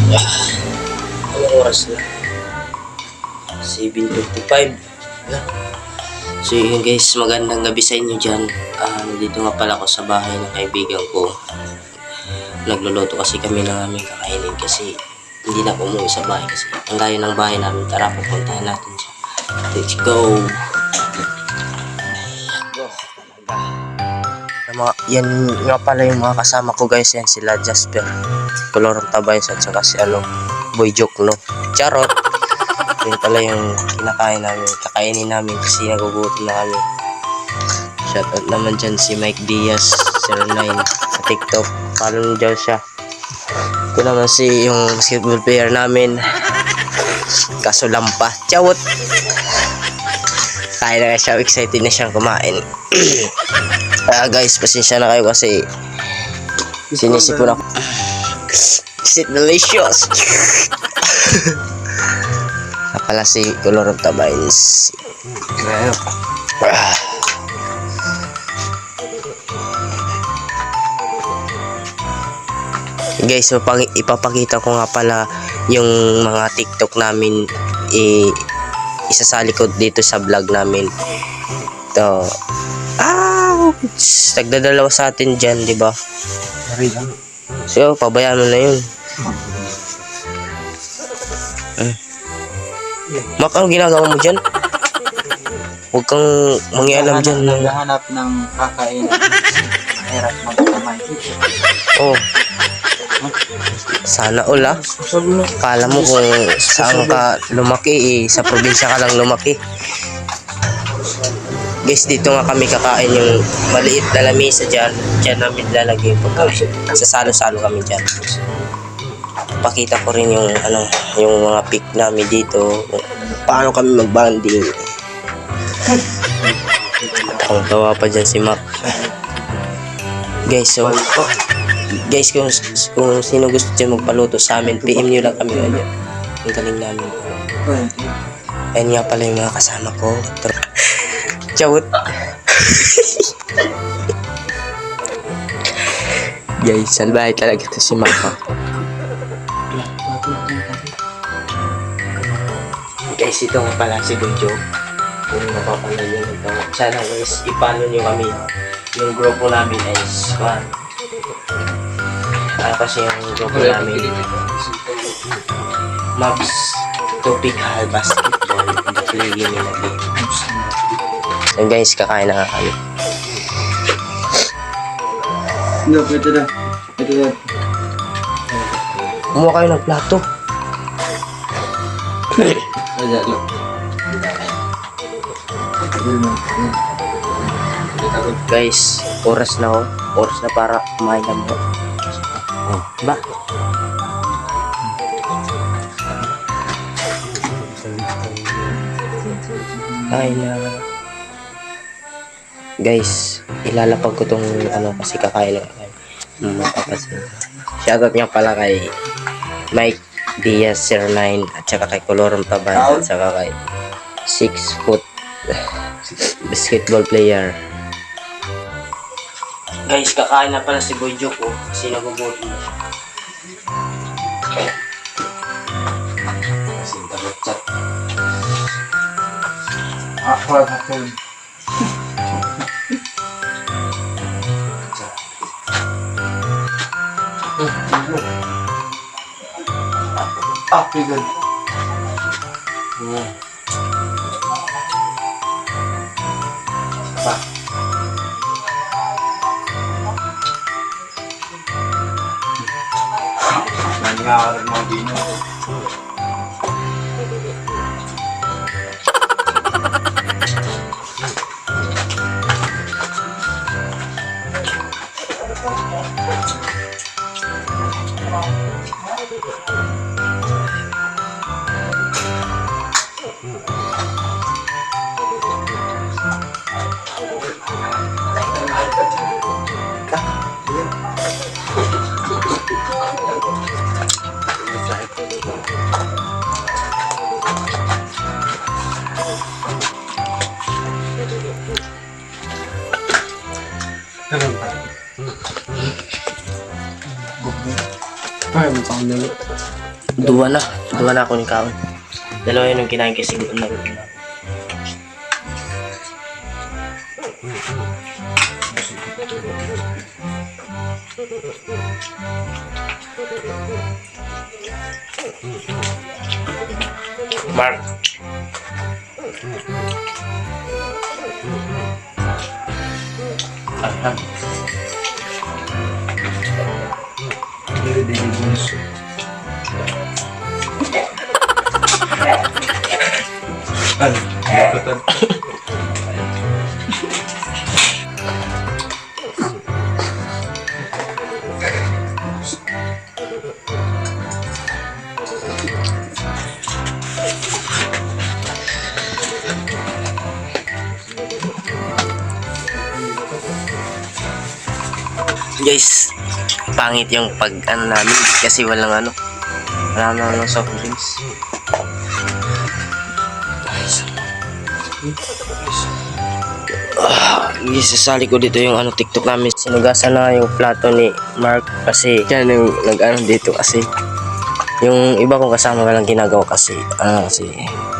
Anong oras na? 7:55. So yun guys, magandang gabi sa inyo dyan. Dito nga pala ako sa bahay ng kaibigan ko. Nagluluto kasi kami ng aming kakainin kasi hindi na umuwi sa bahay kasi ang layo ng bahay namin. Tara, pupuntahan natin siya. Let's go! Yan nga pala yung mga kasama ko guys. Yan sila Jasper, Colorong Tabayas at saka si Boy Joke, no? Charot! Yan pala yung kinakain namin, kakainin namin kasi nagugutom na kami. Shoutout naman dyan si Mike Diaz 09 sa TikTok. Follow nyo dyan siya. Ito naman si yung basketball player namin, kaso lampa. Chawot! Kaya na siya, excited na siyang kumain. Guys, pasensya na kayo kasi sinisipon ako. Is it delicious? Pala si Colorong Tabayas. Guys, so ipapakita ko nga pala yung mga TikTok namin, isasali ko dito sa vlog namin. Ito. Nagdadalawa sa atin dyan, di ba? So, pabayaan mo na yun. Mak, ano ginagawa mo dyan? Huwag kang mangialam dyan. Naghahanap ng kakain. Mahirap magkamay. Oh. Sana all ah. Kala mo kung saan ka lumaki sa probinsya ka lang lumaki. Guys, dito nga kami kakain yung maliit na lamesa dyan. Dyan namin lalagay yung pagkain. Sasalo-salo kami dyan. Pakita ko rin yung yung mga pic namin dito. Paano kami mag-bonding. Ang tawa pa dyan si Mac. Guys, so guys, kung sino gusto dyan magpaluto sa amin, PM nyo lang kami ngayon. Ang galing namin. Ayun nga pala yung mga kasama ko. Chawut. Guys, salbahay talaga ito si Maka. Guys, ito nga pala si Boy Joke. Kung napapanood nyo ito, sana guys, ipano nyo kami. Yung grupo namin ay squad. Kasi yung grupo namin Mavs Tropical Basketball, the playing in the game. So guys, kakain na nga kami. No, ito na. Ito na. Kumuha kayo ng plato. Guys, oras na oras na para kumain na mo. Oh, ba? Ay na. Guys, ilalapag ko tong kasi kakain lang. Shoutout nga pala kay Mike Diaz 09 at saka kay Colorong Tabayas at saka kay 6 foot basketball player. Guys, kakain na pala si Boy Joke kasi nagugutom na siya. Kasi tagot-chat. Ako natin. Good. Pa. Nangyari mga dino. Ay, matang dali. Duwa na ako ni Kaon. Dalawa yun yung kinain kasi doon na. Mark. Aha. Ano? Nakatan. Guys, pangit yung pag ano namin kasi walang ano. Wala na ng soft drinks. Guys, sasali ko dito yung ano TikTok namin. Sinugasan na yung plato ni Mark kasi yan yung nag-ano dito kasi yung iba kong kasama walang ginagawa kasi kasi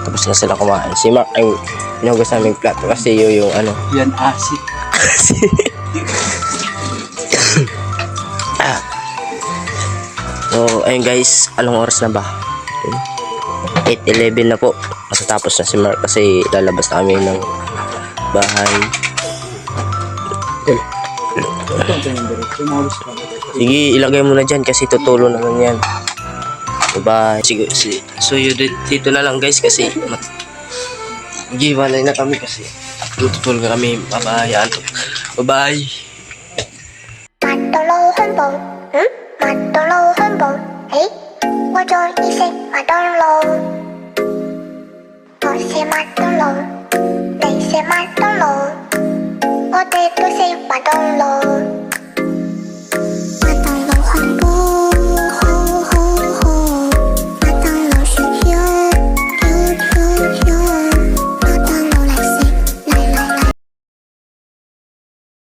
tapos na sila kumain. Si Mark ay sinugas namin yung plato kasi yung ano. Yan asit. So, ayun guys, anong oras na ba? 8:11 na po. Matatapos na si Mark kasi lalabas na kami ng bahay. Sige, ilagay mo na dyan kasi tutulo naman yan. Bye. Sige, so yun, dito na lang guys kasi mag-iwalay na kami kasi tutulog na kami. Bye-bye. Bye-bye. 麦当劳汉堡，麦当劳汉堡，嘿，我叫你谁？麦当劳，我是麦当